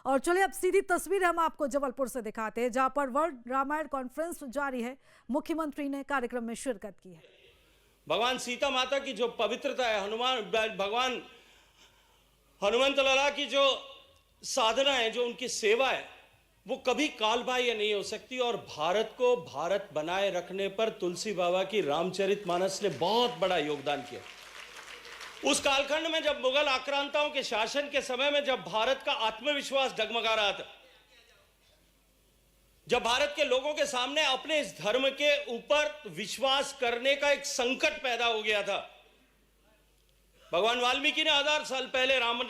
और चलिए अब सीधी तस्वीर हम आपको जबलपुर से दिखाते हैं, जहां पर वर्ल्ड रामायण कॉन्फ्रेंस जारी है। मुख्यमंत्री ने कार्यक्रम में शिरकत की है। भगवान सीता माता की जो पवित्रता है, भगवान हनुमंत लाला की जो साधना है, जो उनकी सेवा है, वो कभी कालबाह्य नहीं हो सकती। और भारत को भारत बनाए रखने पर तुलसी बाबा की रामचरितमानस ने बहुत बड़ा योगदान किया। उस कालखंड में जब मुगल आक्रांताओं के शासन के समय में जब भारत का आत्मविश्वास डगमगा रहा था, जब भारत के लोगों के सामने अपने इस धर्म के ऊपर विश्वास करने का एक संकट पैदा हो गया था, भगवान वाल्मीकि ने 1000 साल पहले राम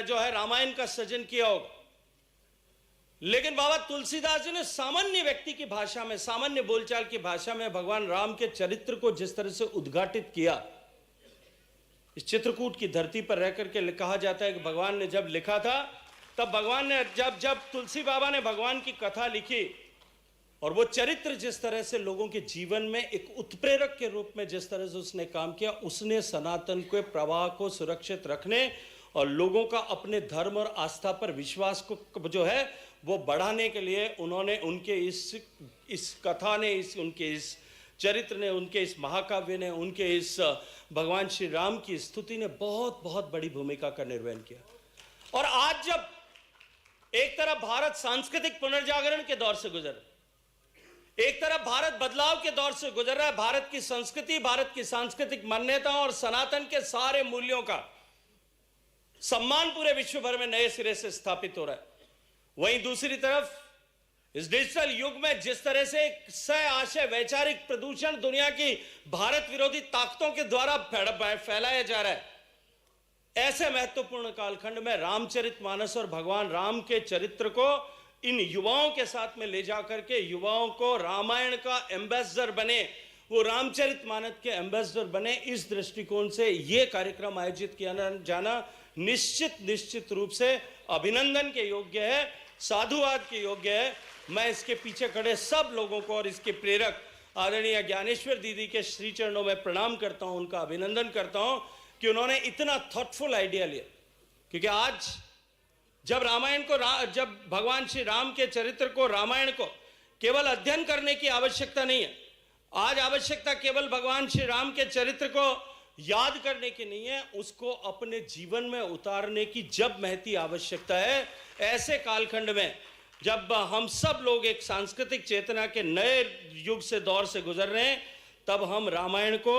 जो है रामायण का सृजन किया होगा। लेकिन बाबा तुलसीदास जी ने सामान्य व्यक्ति की भाषा में, सामान्य बोलचाल की भाषा में भगवान राम के चरित्र को जिस तरह से उद्घाटित किया, इस चित्रकूट की धरती पर रहकर के कहा जाता है कि भगवान ने जब लिखा था, तब भगवान ने जब तुलसी बाबा ने भगवान की कथा लिखी और वो चरित्र जिस तरह से लोगों के जीवन में एक उत्प्रेरक के रूप में जिस तरह से उसने काम किया, उसने सनातन के प्रवाह को सुरक्षित रखने और लोगों का अपने धर्म और आस्था पर विश्वास को जो है वो बढ़ाने के लिए उन्होंने उनके इस कथा ने, उनके इस चरित्र ने, उनके इस महाकाव्य ने, उनके इस भगवान श्री राम की स्तुति ने बहुत बहुत बड़ी भूमिका का निर्वहन किया। और आज जब एक तरफ भारत सांस्कृतिक पुनर्जागरण के दौर से गुजर, एक तरफ भारत बदलाव के दौर से गुजर रहा है, भारत की संस्कृति, भारत की सांस्कृतिक मान्यताओं और सनातन के सारे मूल्यों का सम्मान पूरे विश्व भर में नए सिरे से स्थापित हो रहा है, वहीं दूसरी तरफ इस डिजिटल युग में जिस तरह से एक सह आशय वैचारिक प्रदूषण दुनिया की भारत विरोधी ताकतों के द्वारा फैलाया जा रहा है, ऐसे महत्वपूर्ण कालखंड में रामचरितमानस और भगवान राम के चरित्र को इन युवाओं के साथ में ले जाकर के युवाओं को रामायण का एम्बेसडर बने, वो रामचरितमानस के एम्बेसडर बने, इस दृष्टिकोण से ये कार्यक्रम आयोजित किया जाना निश्चित रूप से अभिनंदन के योग्य है, साधुवाद के योग्य है। मैं इसके पीछे खड़े सब लोगों को और इसके प्रेरक आदरणीय ज्ञानेश्वर दीदी के श्री चरणों में प्रणाम करता हूं, उनका अभिनंदन करता हूं कि उन्होंने इतना थॉटफुल आइडिया लिया। क्योंकि आज जब रामायण को जब भगवान श्री राम के चरित्र को, रामायण को केवल अध्ययन करने की आवश्यकता नहीं है, आज आवश्यकता केवल भगवान श्री राम के चरित्र को याद करने की नहीं है, उसको अपने जीवन में उतारने की जब महती आवश्यकता है। ऐसे कालखंड में जब हम सब लोग एक सांस्कृतिक चेतना के नए युग से, दौर से गुजर रहे हैं, तब हम रामायण को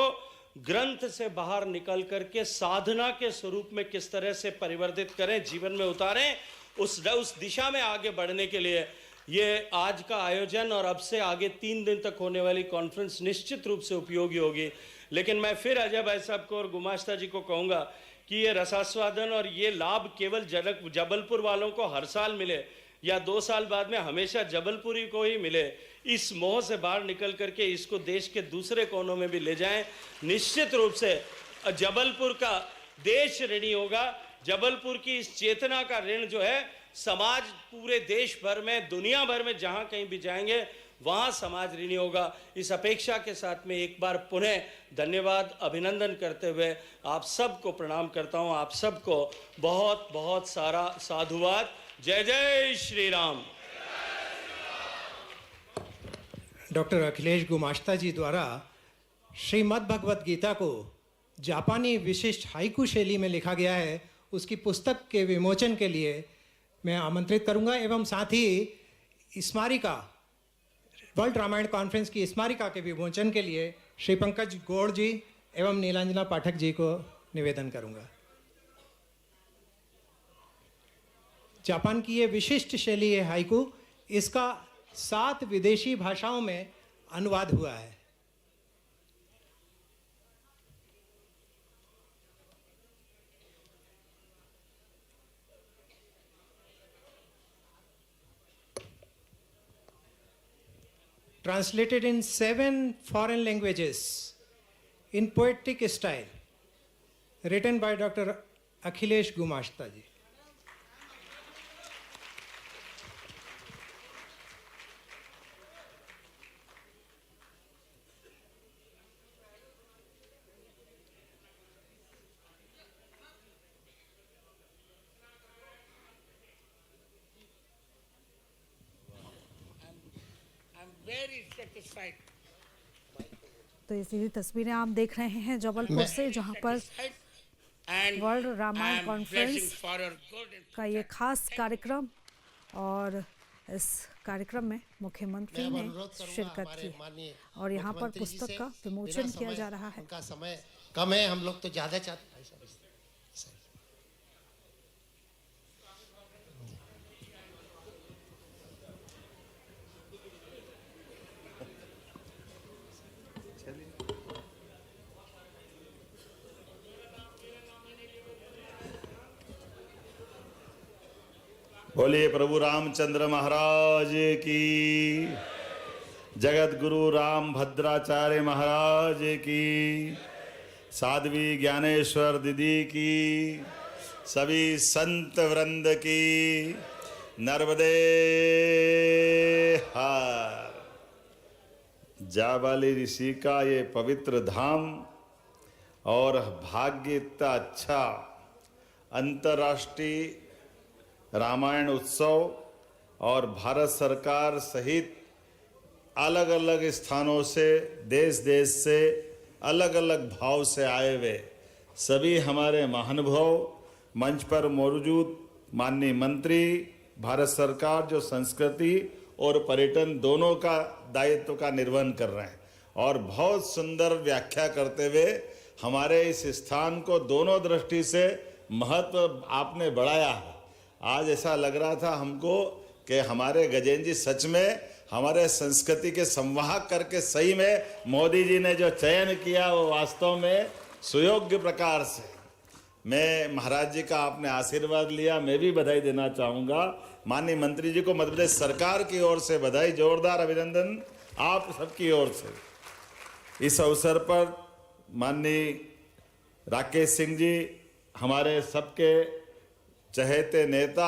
ग्रंथ से बाहर निकल करके साधना के स्वरूप में किस तरह से परिवर्तित करें, जीवन में उतारें, उस दिशा में आगे बढ़ने के लिए ये आज का आयोजन और अब से आगे 3 दिन तक होने वाली कॉन्फ्रेंस निश्चित रूप से उपयोगी होगी। लेकिन मैं फिर अजय भाई साहब को और गुमाश्ता जी को कहूँगा कि ये रसास्वादन और ये लाभ केवल जबलपुर वालों को हर साल मिले या 2 साल बाद में हमेशा जबलपुरी को ही मिले, इस मोह से बाहर निकल करके इसको देश के दूसरे कोनों में भी ले जाएं। निश्चित रूप से जबलपुर का देश ऋणी होगा। जबलपुर की इस चेतना का ऋण जो है समाज पूरे देश भर में, दुनिया भर में जहां कहीं भी जाएंगे वहां समाज ऋणी होगा। इस अपेक्षा के साथ में एक बार पुनः धन्यवाद, अभिनंदन करते हुए आप सबको प्रणाम करता हूं। आप सबको बहुत बहुत सारा साधुवाद। जय जय श्री राम। डॉक्टर अखिलेश गुमाश्ता जी द्वारा श्रीमद् भगवत गीता को जापानी विशिष्ट हाइकू शैली में लिखा गया है, उसकी पुस्तक के विमोचन के लिए मैं आमंत्रित करूंगा एवं साथ ही स्मारिका, वर्ल्ड रामायण कॉन्फ्रेंस की स्मारिका के विमोचन के लिए श्री पंकज गौड़ जी एवं नीलांजना पाठक जी को निवेदन करूंगा। जापान की ये विशिष्ट शैली है हाइकू, इसका 7 विदेशी भाषाओं में अनुवाद हुआ है। Translated in 7 foreign languages in poetic style, written by Dr. Akhilesh Gumashta ji. very satisfied. तो ये सीधी तस्वीरें आप देख रहे हैं जबलपुर से, जहां पर And world I Ramayana am conference blessing for your good and का ये खास कार्यक्रम, और इस कार्यक्रम में मुख्यमंत्री ने शिरकत की है और यहाँ पर पुस्तक का विमोचन किया जा रहा है। उनका समय कम है, हम लोग तो ज्यादा चाहते हैं। बोलिए प्रभु रामचंद्र महाराज की, जगत गुरु राम भद्राचार्य महाराज की, साध्वी ज्ञानेश्वर दीदी की, सभी संत वृंद की, नर्मदे हर। जाबाली ऋषि का ये पवित्र धाम और भाग्य इतना अच्छा, अंतर्राष्ट्रीय रामायण उत्सव और भारत सरकार सहित अलग अलग स्थानों से, देश देश से, अलग अलग भाव से आए हुए सभी हमारे महानुभाव मंच पर मौजूद माननीय मंत्री, भारत सरकार जो संस्कृति और पर्यटन दोनों का दायित्व का निर्वहन कर रहे हैं, और बहुत सुंदर व्याख्या करते हुए हमारे इस स्थान को दोनों दृष्टि से महत्व आपने बढ़ाया है। आज ऐसा लग रहा था हमको कि हमारे गजेंद्र जी सच में हमारे संस्कृति के संवाहक करके, सही में मोदी जी ने जो चयन किया वो वास्तव में सुयोग्य प्रकार से। मैं महाराज जी का आपने आशीर्वाद लिया, मैं भी बधाई देना चाहूँगा। माननीय मंत्री जी को मध्य प्रदेश सरकार की ओर से बधाई, जोरदार अभिनंदन आप सबकी ओर से। इस अवसर पर माननीय राकेश सिंह जी, हमारे सबके चहेते नेता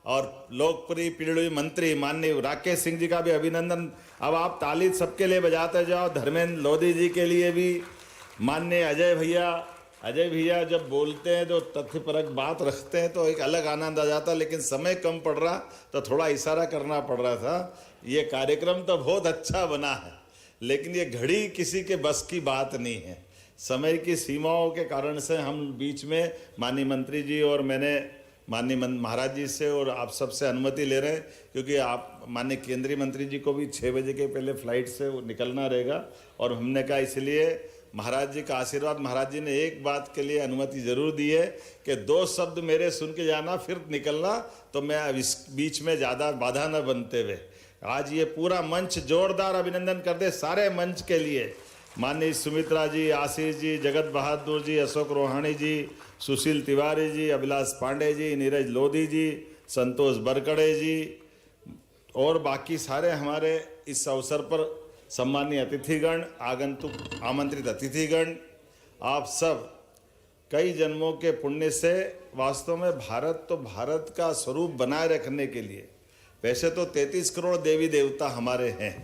और लोकप्रिय पीढ़ी मंत्री माननीय राकेश सिंह जी का भी अभिनंदन। अब आप ताली सबके लिए बजाते जाओ। धर्मेंद्र लोधी जी के लिए भी, माननीय अजय भैया जब बोलते हैं तो तथ्यपरक बात रखते हैं तो एक अलग आनंद आ जाता, लेकिन समय कम पड़ रहा तो थोड़ा इशारा करना पड़ रहा था। ये कार्यक्रम तो बहुत अच्छा बना है, लेकिन ये घड़ी किसी के बस की बात नहीं है। समय की सीमाओं के कारण से हम बीच में माननीय मंत्री जी और मैंने माननीय महाराज जी से और आप सबसे अनुमति ले रहे हैं, क्योंकि आप माननीय केंद्रीय मंत्री जी को भी 6 बजे के पहले फ्लाइट से निकलना रहेगा। और हमने कहा इसलिए महाराज जी का आशीर्वाद, महाराज जी ने एक बात के लिए अनुमति जरूर दी है कि 2 शब्द मेरे सुन के जाना फिर निकलना, तो मैं इस बीच में ज़्यादा बाधा न बनते हुए आज ये पूरा मंच जोरदार अभिनंदन कर दे सारे मंच के लिए। माननीय सुमित्रा जी, आशीष जी, जगत बहादुर जी, अशोक रोहाणी जी, सुशील तिवारी जी, अभिलाष पांडे जी, नीरज लोधी जी, संतोष बरकड़े जी और बाकी सारे हमारे इस अवसर पर सम्मानीय अतिथिगण, आगंतुक आमंत्रित अतिथिगण, आप सब कई जन्मों के पुण्य से वास्तव में भारत का स्वरूप बनाए रखने के लिए, वैसे तो 33 करोड़ देवी देवता हमारे हैं,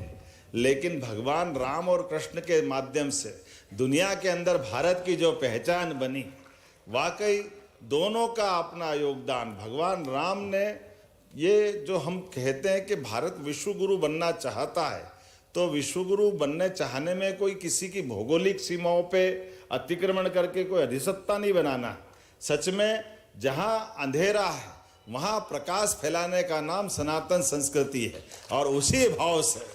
लेकिन भगवान राम और कृष्ण के माध्यम से दुनिया के अंदर भारत की जो पहचान बनी, वाकई दोनों का अपना योगदान। भगवान राम ने ये जो हम कहते हैं कि भारत विश्वगुरु बनना चाहता है, तो विश्वगुरु बनने चाहने में कोई किसी की भौगोलिक सीमाओं पे अतिक्रमण करके कोई अधिसत्ता नहीं बनाना। सच में जहाँ अंधेरा है वहाँ प्रकाश फैलाने का नाम सनातन संस्कृति है, और उसी भाव से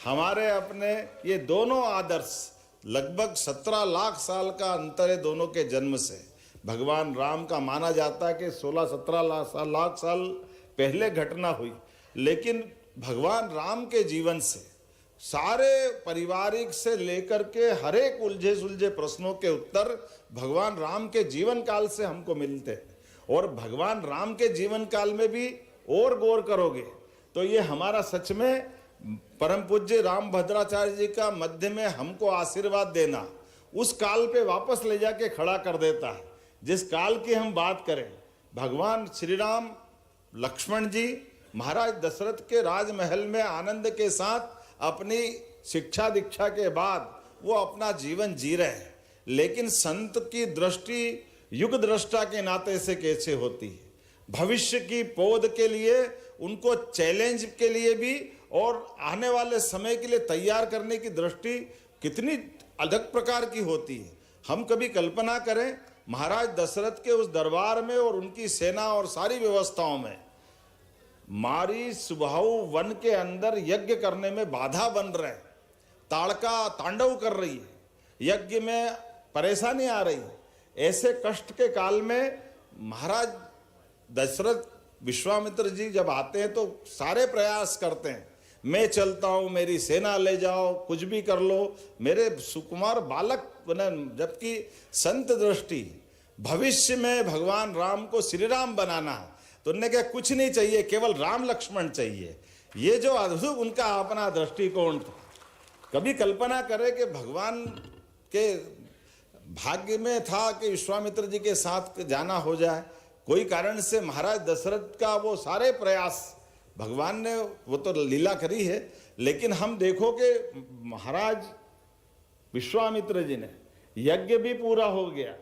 हमारे अपने ये दोनों आदर्श, लगभग 17 लाख साल का अंतर है दोनों के जन्म से। भगवान राम का माना जाता है कि 16-17 लाख साल पहले घटना हुई, लेकिन भगवान राम के जीवन से सारे पारिवारिक से लेकर के हर एक उलझे सुलझे प्रश्नों के उत्तर भगवान राम के जीवन काल से हमको मिलते हैं। और भगवान राम के जीवन काल में भी और गौर करोगे तो ये हमारा सच में परम पूज्य राम भद्राचार्य जी का मध्य में हमको आशीर्वाद देना उस काल पे वापस ले जाके खड़ा कर देता है। जिस काल की हम बात करें, भगवान श्री राम लक्ष्मण जी महाराज दशरथ के राजमहल में आनंद के साथ अपनी शिक्षा दीक्षा के बाद वो अपना जीवन जी रहे हैं, लेकिन संत की दृष्टि युग दृष्टा के नाते से कैसे होती है, भविष्य की पौध के लिए उनको चैलेंज के लिए भी और आने वाले समय के लिए तैयार करने की दृष्टि कितनी अलग प्रकार की होती है। हम कभी कल्पना करें, महाराज दशरथ के उस दरबार में और उनकी सेना और सारी व्यवस्थाओं में मारी सुबाहु वन के अंदर यज्ञ करने में बाधा बन रहे, ताड़का तांडव कर रही है, यज्ञ में परेशानी आ रही है। ऐसे कष्ट के काल में महाराज दशरथ विश्वामित्र जी जब आते हैं तो सारे प्रयास करते हैं, मैं चलता हूं, मेरी सेना ले जाओ, कुछ भी कर लो, मेरे सुकुमार बालक बने। जबकि संत दृष्टि भविष्य में भगवान राम को श्री राम बनाना है, तो उन्होंने कहा कुछ नहीं चाहिए, केवल राम लक्ष्मण चाहिए। ये जो अद्भुत उनका अपना दृष्टिकोण था। कभी कल्पना करें कि भगवान के भाग्य में था कि विश्वामित्र जी के साथ जाना हो जाए, कोई कारण से महाराज दशरथ का वो सारे प्रयास भगवान ने वो तो लीला करी है, लेकिन हम देखो कि महाराज विश्वामित्र जी ने यज्ञ भी पूरा हो गया,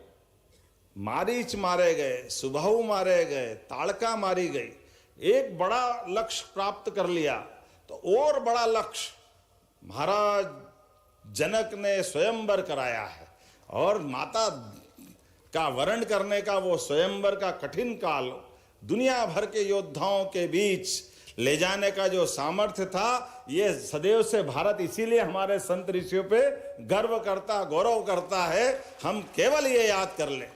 मारीच मारे गए, सुबाहु मारे गए, ताड़का मारी गई, एक बड़ा लक्ष्य प्राप्त कर लिया। तो और बड़ा लक्ष्य महाराज जनक ने स्वयंवर कराया है, और माता का वरण करने का वो स्वयंवर का कठिन काल दुनिया भर के योद्धाओं के बीच ले जाने का जो सामर्थ्य था, ये सदैव से भारत इसीलिए हमारे संत ऋषियों पे गर्व करता, गौरव करता है। हम केवल ये याद कर लें,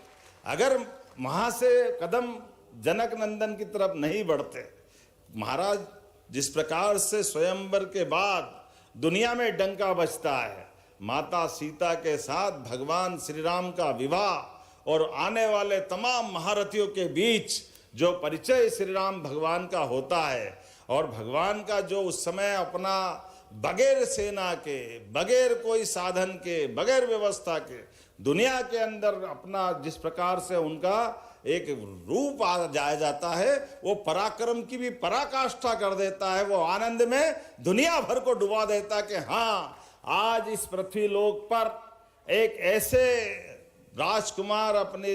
अगर वहां से कदम जनक नंदन की तरफ नहीं बढ़ते, महाराज जिस प्रकार से स्वयंवर के बाद दुनिया में डंका बजता है, माता सीता के साथ भगवान श्री राम का विवाह और आने वाले तमाम महारथियों के बीच जो परिचय श्री राम भगवान का होता है, और भगवान का जो उस समय अपना बगैर सेना के, बगैर कोई साधन के, बगैर व्यवस्था के दुनिया के अंदर अपना जिस प्रकार से उनका एक रूप आ जाया जाता है, वो पराक्रम की भी पराकाष्ठा कर देता है। वो आनंद में दुनिया भर को डुबा देता कि हाँ, आज इस पृथ्वी लोक पर एक ऐसे राजकुमार अपनी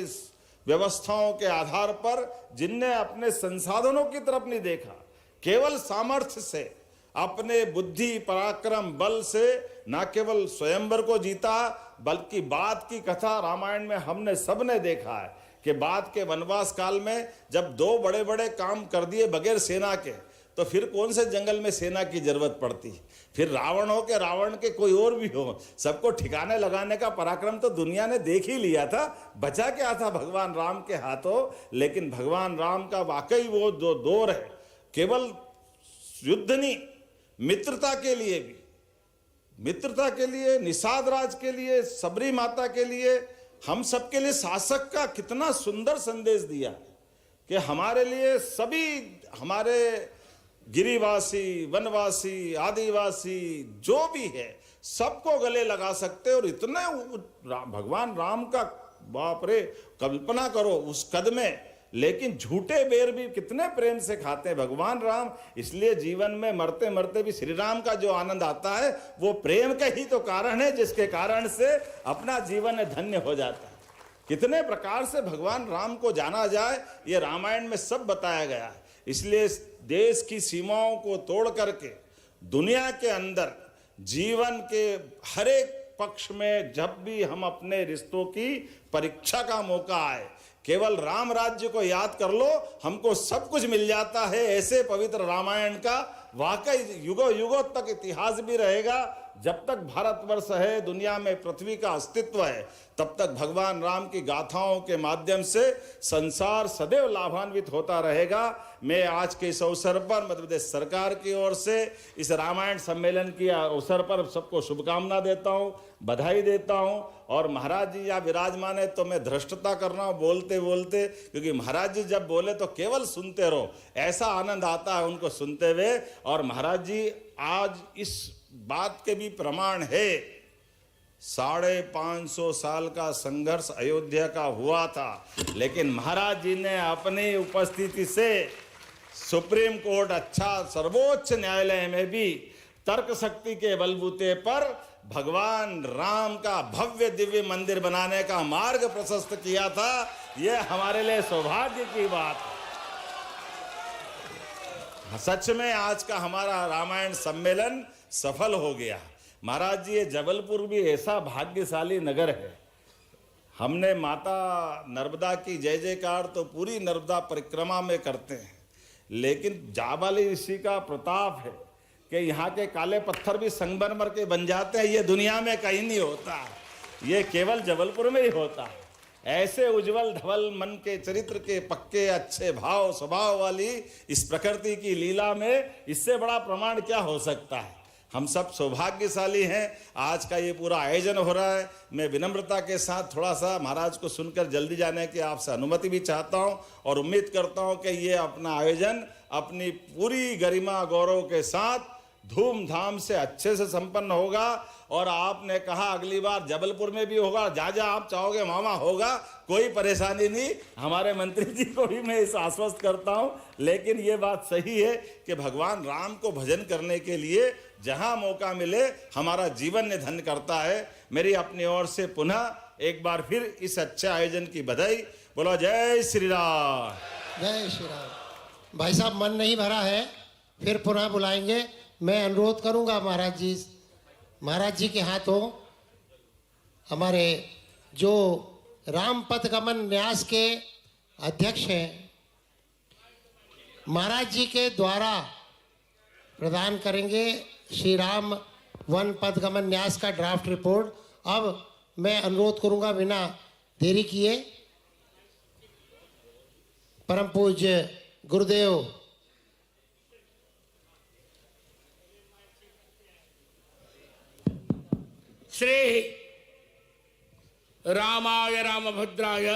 व्यवस्थाओं के आधार पर जिनने अपने संसाधनों की तरफ नहीं देखा, केवल सामर्थ्य से, अपने बुद्धि पराक्रम बल से न केवल स्वयंवर को जीता, बल्कि बाद की कथा रामायण में हमने सबने देखा है कि बाद के वनवास काल में जब दो बड़े बड़े काम कर दिए बगैर सेना के, तो फिर कौन से जंगल में सेना की जरूरत पड़ती। फिर रावण हो के रावण के कोई और भी हो, सबको ठिकाने लगाने का पराक्रम तो दुनिया ने देख ही लिया था। बचा क्या था भगवान राम के हाथों। लेकिन भगवान राम का वाकई वो जो दौर है, केवल युद्ध नहीं, मित्रता के लिए भी, मित्रता के लिए, निषाद राज के लिए, सबरी माता के लिए, हम सबके लिए शासक का कितना सुंदर संदेश दिया कि हमारे लिए सभी, हमारे गिरिवासी, वनवासी, आदिवासी जो भी है, सबको गले लगा सकते। और इतने भगवान राम का, बाप रे, कल्पना करो उस कद में, लेकिन झूठे बेर भी कितने प्रेम से खाते हैं भगवान राम। इसलिए जीवन में मरते मरते भी श्री राम का जो आनंद आता है, वो प्रेम का ही तो कारण है, जिसके कारण से अपना जीवन धन्य हो जाता है। कितने प्रकार से भगवान राम को जाना जाए, ये रामायण में सब बताया गया है। इसलिए देश की सीमाओं को तोड़ करके दुनिया के अंदर जीवन के हर एक पक्ष में जब भी हम अपने रिश्तों की परीक्षा का मौका आए, केवल राम राज्य को याद कर लो, हमको सब कुछ मिल जाता है। ऐसे पवित्र रामायण का वाकई युगों युगों तक इतिहास भी रहेगा। जब तक भारतवर्ष है, दुनिया में पृथ्वी का अस्तित्व है, तब तक भगवान राम की गाथाओं के माध्यम से संसार सदैव लाभान्वित होता रहेगा। मैं आज के इस अवसर पर मध्य प्रदेश सरकार की ओर से इस रामायण सम्मेलन के अवसर पर सबको शुभकामना देता हूँ, बधाई देता हूँ। और महाराज जी यहाँ विराजमान है तो मैं धृष्टता कर रहा हूँ बोलते बोलते, क्योंकि महाराज जी जब बोले तो केवल सुनते रहो, ऐसा आनंद आता है उनको सुनते हुए। और महाराज जी आज इस बात के भी प्रमाण है, 550 साल का संघर्ष अयोध्या का हुआ था, लेकिन महाराज जी ने अपनी उपस्थिति से सुप्रीम कोर्ट, अच्छा सर्वोच्च न्यायालय में भी तर्क शक्ति के बलबूते पर भगवान राम का भव्य दिव्य मंदिर बनाने का मार्ग प्रशस्त किया था। यह हमारे लिए सौभाग्य की बात है। सच में आज का हमारा रामायण सम्मेलन सफल हो गया। महाराज जी, ये जबलपुर भी ऐसा भाग्यशाली नगर है। हमने माता नर्मदा की जय जयकार तो पूरी नर्मदा परिक्रमा में करते हैं, लेकिन जाबाली ऋषि का प्रताप है कि यहाँ के काले पत्थर भी संगमरमर के बन जाते हैं। ये दुनिया में कहीं नहीं होता, ये केवल जबलपुर में ही होता है। ऐसे उज्जवल धवल मन के चरित्र के पक्के अच्छे भाव स्वभाव वाली इस प्रकृति की लीला में इससे बड़ा प्रमाण क्या हो सकता है। हम सब सौभाग्यशाली हैं। आज का ये पूरा आयोजन हो रहा है। मैं विनम्रता के साथ थोड़ा सा महाराज को सुनकर जल्दी जाने की आपसे अनुमति भी चाहता हूं और उम्मीद करता हूं कि ये अपना आयोजन अपनी पूरी गरिमा गौरव के साथ धूमधाम से अच्छे से संपन्न होगा। और आपने कहा अगली बार जबलपुर में भी होगा, जहाँ आप चाहोगे मामा होगा, कोई परेशानी नहीं। हमारे मंत्री जी को भी मैं इस आश्वस्त करता हूं। लेकिन ये बात सही है कि भगवान राम को भजन करने के लिए जहां मौका मिले हमारा जीवन ने धन्य करता है। मेरी अपनी ओर से पुनः एक बार फिर इस अच्छे आयोजन की बधाई। बोलो जय श्री राम। जय श्री राम। भाई साहब, मन नहीं भरा है, फिर पुनः बुलाएंगे। मैं अनुरोध करूंगा महाराज जी के हाथों हमारे जो राम पथ गमन न्यास के अध्यक्ष हैं, महाराज जी के द्वारा प्रदान करेंगे श्री राम वन पथ गमन न्यास का ड्राफ्ट रिपोर्ट। अब मैं अनुरोध करूंगा बिना देरी किए परम पूज्य गुरुदेव श्री रामाय रामभद्राय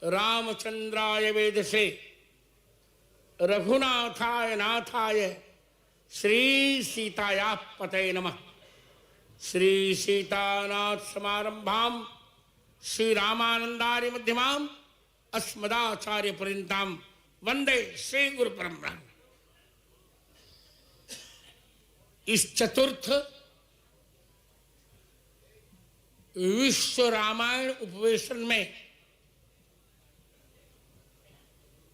रामचंद्राय वेदसे रघुनाथाय नाथाय श्री सीताया पतये नमः। श्री सीतानाथ समारंभाम श्री रामानंदार्य मध्यमाम अस्मदाचार्य पर्यंताम वंदे श्री गुरु परंपरा। इस चतुर्थ विश्व रामायण उपवेशन में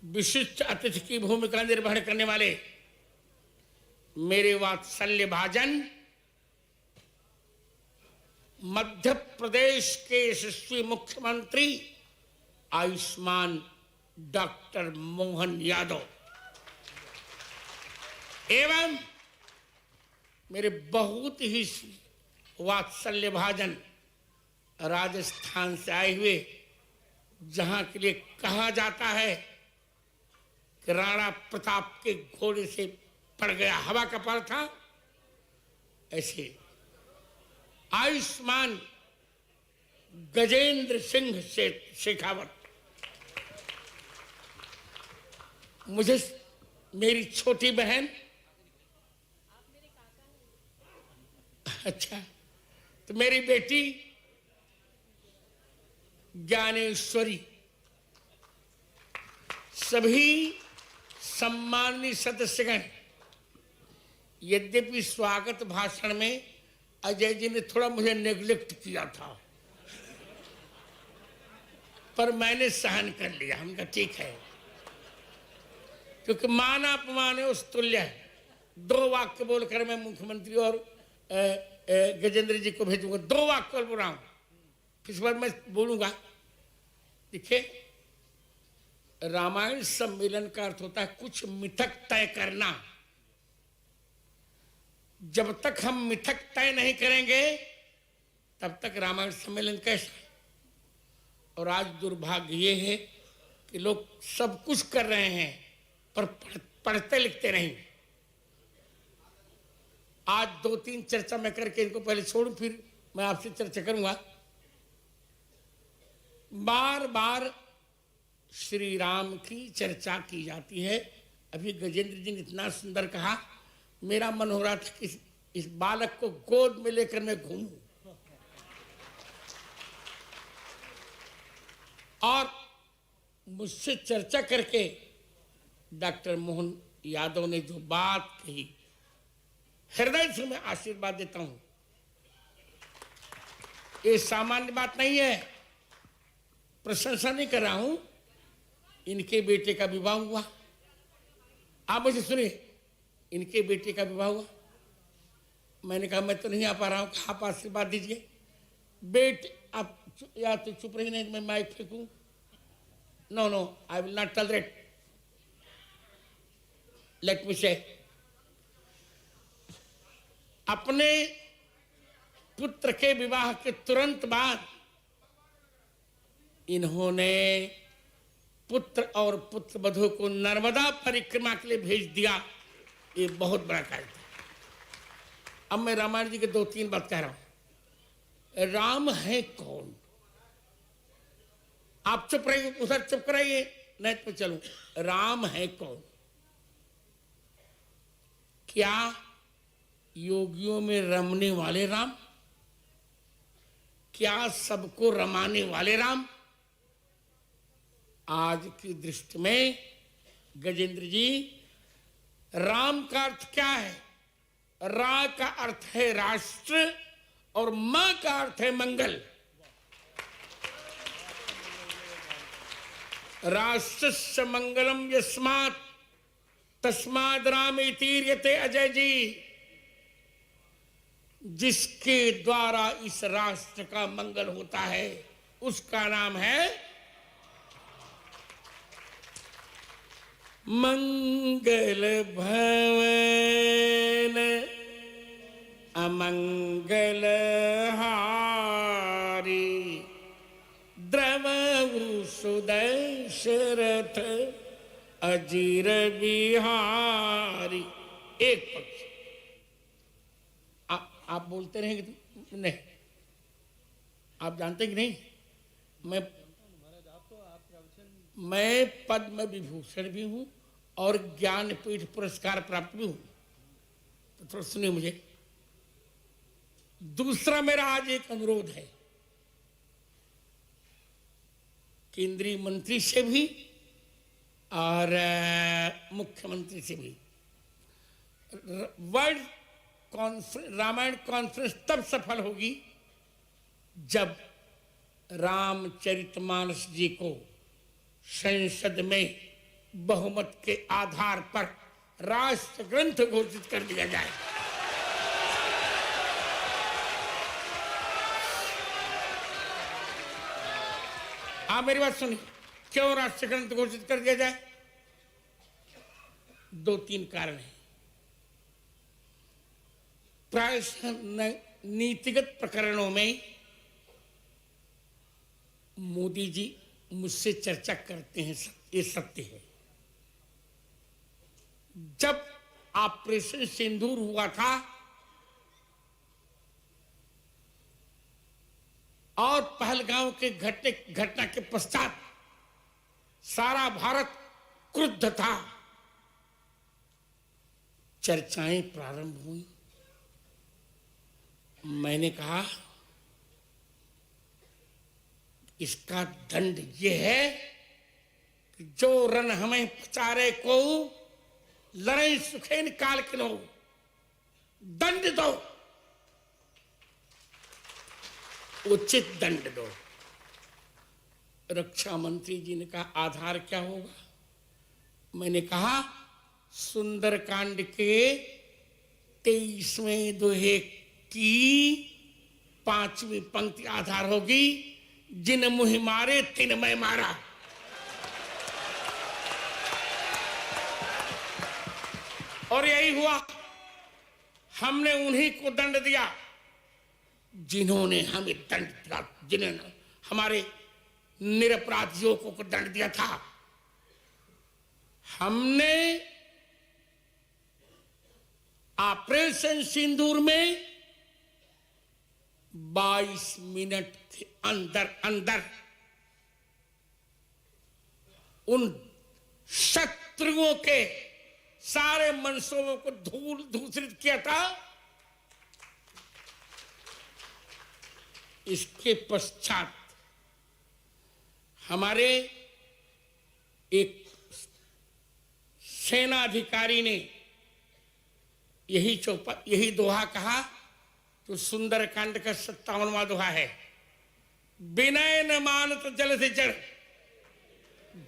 विशिष्ट अतिथि की भूमिका निर्वहन करने वाले मेरे वात्सल्य भाजन मध्य प्रदेश के यशस्वी मुख्यमंत्री आयुष्मान डॉक्टर मोहन यादव एवं मेरे बहुत ही वात्सल्य भाजन राजस्थान से आए हुए, जहां के लिए कहा जाता है कि राणा प्रताप के घोड़े से पड़ गया हवा का पर था, ऐसे आयुष्मान गजेंद्र सिंह शेखावत मुझे मेरी छोटी बहन, अच्छा, तो मेरी बेटी ज्ञानेश्वरी, सभी सम्माननीय सदस्यगण, यद्यपि स्वागत भाषण में अजय जी ने थोड़ा मुझे नेग्लेक्ट किया था, पर मैंने सहन कर लिया। हम कहा ठीक है, क्योंकि मान अपमान है उस तुल्य है। 2 वाक्य बोलकर मैं मुख्यमंत्री और गजेंद्र जी को भेजूंगा। 2 वाक्य बोल रहा हूं, इस बार मैं बोलूंगा। देखिए, रामायण सम्मेलन का अर्थ होता है कुछ मिथक तय करना। जब तक हम मिथक तय नहीं करेंगे तब तक रामायण सम्मेलन कैसा है। और आज दुर्भाग्य ये है कि लोग सब कुछ कर रहे हैं पर पढ़ते लिखते नहीं। आज 2-3 चर्चा मैं करके इनको पहले छोड़ूं, फिर मैं आपसे चर्चा करूंगा। बार बार श्री राम की चर्चा की जाती है। अभी गजेंद्र जी ने इतना सुंदर कहा, मेरा मन हो रहा था कि इस बालक को गोद में लेकर मैं घूमूं। और मुझसे चर्चा करके डॉक्टर मोहन यादव ने जो बात कही, हृदय से मैं आशीर्वाद देता हूं। ये सामान्य बात नहीं है, प्रशंसा नहीं कर रहा हूं। इनके बेटे का विवाह हुआ, आप मुझे सुनिए, इनके बेटे का विवाह हुआ। मैंने कहा मैं तो नहीं आ पा रहा हूँ, आप आशीर्वाद दीजिए। बेटे आप या तो चुप रही, नहीं मैं माइक फेंकूं। No no, I will not tolerate. Let me say, अपने पुत्र के विवाह के तुरंत बाद इन्होंने पुत्र और पुत्र वधू को नर्मदा परिक्रमा के लिए भेज दिया। ये बहुत बड़ा कार्य था। अब मैं रामायण जी के 2-3 बात कह रहा हूं। राम है कौन? आप चुप रहिए, उधर चुप कराइए, नहीं तो चलूं। राम है कौन? क्या योगियों में रमने वाले राम? क्या सबको रमाने वाले राम? आज की दृष्टि में गजेंद्र जी, राम का अर्थ क्या है? रा का अर्थ है राष्ट्र और मां का अर्थ है मंगल। राष्ट्रस्य मंगलम यस्मात् तस्माद् राम इतीर्यते। अजय जी, जिसके द्वारा इस राष्ट्र का मंगल होता है उसका नाम है मंगल भवन अमंगल हारी द्रवहु सुदशरथ अजीर बिहारी। एक पक्ष आप बोलते रहेंगे तो नहीं, आप जानते कि नहीं, मैं पद्म विभूषण भी हूं और ज्ञानपीठ पुरस्कार प्राप्त भी हूं। तो थोड़ा सुनिए मुझे। दूसरा मेरा आज एक अनुरोध है, केंद्रीय मंत्री से भी और मुख्यमंत्री से भी। वर्ल्ड रामायण कॉन्फ्रेंस तब सफल होगी जब रामचरितमानस जी को संसद में बहुमत के आधार पर राष्ट्र ग्रंथ घोषित कर दिया जाए। आप मेरी बात सुनिए, क्यों राष्ट्र ग्रंथ घोषित कर दिया जाए? 2-3 कारण हैं। प्रायः नीतिगत प्रकरणों में मोदी जी मुझसे चर्चा करते हैं, ये सत्य है। जब ऑपरेशन सिंदूर हुआ था और पहलगांव के घटना के पश्चात सारा भारत क्रुद्ध था, चर्चाएं प्रारंभ हुई। मैंने कहा इसका दंड यह है कि जो रण हमें पचारे को लड़ाई सुखे निकाल के लो, दंड दो, उचित दंड दो। रक्षा मंत्री जी ने कहा आधार क्या होगा? मैंने कहा सुंदरकांड के 23वें दोहे की 5वीं पंक्ति आधार होगी, जिन मुहि मारे तिन मैं मारा। और यही हुआ, हमने उन्हीं को दंड दिया जिन्होंने हमें दंड दिया, जिन्होंने हमारे निरपराधियों को दंड दिया था। हमने ऑपरेशन सिंदूर में 22 मिनट के अंदर अंदर उन शत्रुओं के सारे मनसूबों को धूसरित किया था। इसके पश्चात हमारे एक सेनाधिकारी ने यही दोहा कहा, तो सुंदरकांड का 57वां दोहा है, विनय न मानत जल से जड़,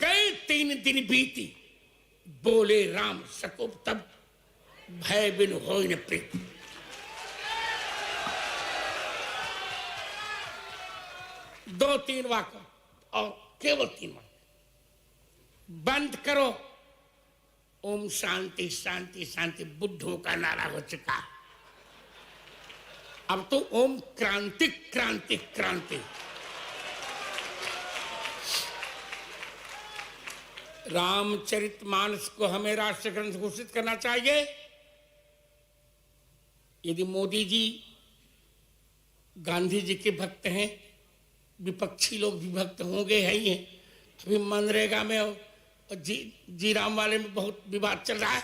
गए 3 दिन बीती, बोले राम सकोप तब, भय बिन होय न प्रीत। दो तीन वाक्य और केवल 3 वाक्य। बंद करो। ओम शांति शांति शांति बुद्धों का नारा हो चुका। अब तो ओम क्रांति क्रांति क्रांति। रामचरितमानस को हमें राष्ट्र ग्रंथ घोषित करना चाहिए। यदि मोदी जी गांधी जी के भक्त हैं, विपक्षी लोग भी भक्त होंगे है ही हैं। अभी मनरेगा में और जी राम वाले में बहुत विवाद चल रहा है।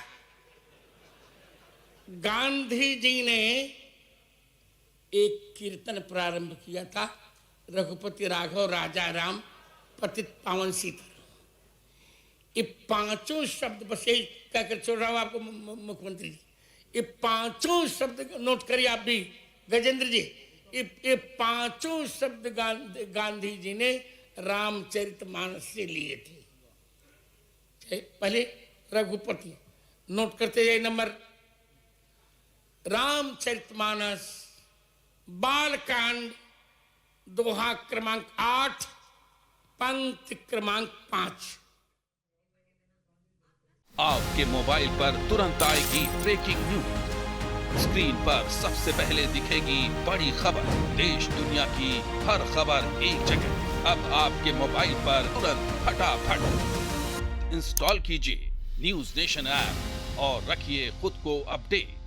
गांधी जी ने एक कीर्तन प्रारंभ किया था, रघुपति राघव राजा राम पतित पावन सीता। ये 5 शब्द बस यही कहकर छोड़ रहा हूं आपको मुख्यमंत्री जी। ये 5 शब्द नोट करिए आप भी गजेंद्र जी। ये 5 शब्द गांधी जी ने रामचरितमानस से लिए थे। पहले रघुपति नोट करते जाइए नंबर। रामचरितमानस बालकांड दोहा क्रमांक 8 पंक्ति क्रमांक 5। आपके मोबाइल पर तुरंत आएगी ब्रेकिंग न्यूज। स्क्रीन पर सबसे पहले दिखेगी बड़ी खबर। देश दुनिया की हर खबर एक जगह। अब आपके मोबाइल पर तुरंत फटाफट इंस्टॉल कीजिए न्यूज नेशन ऐप और रखिए खुद को अपडेट।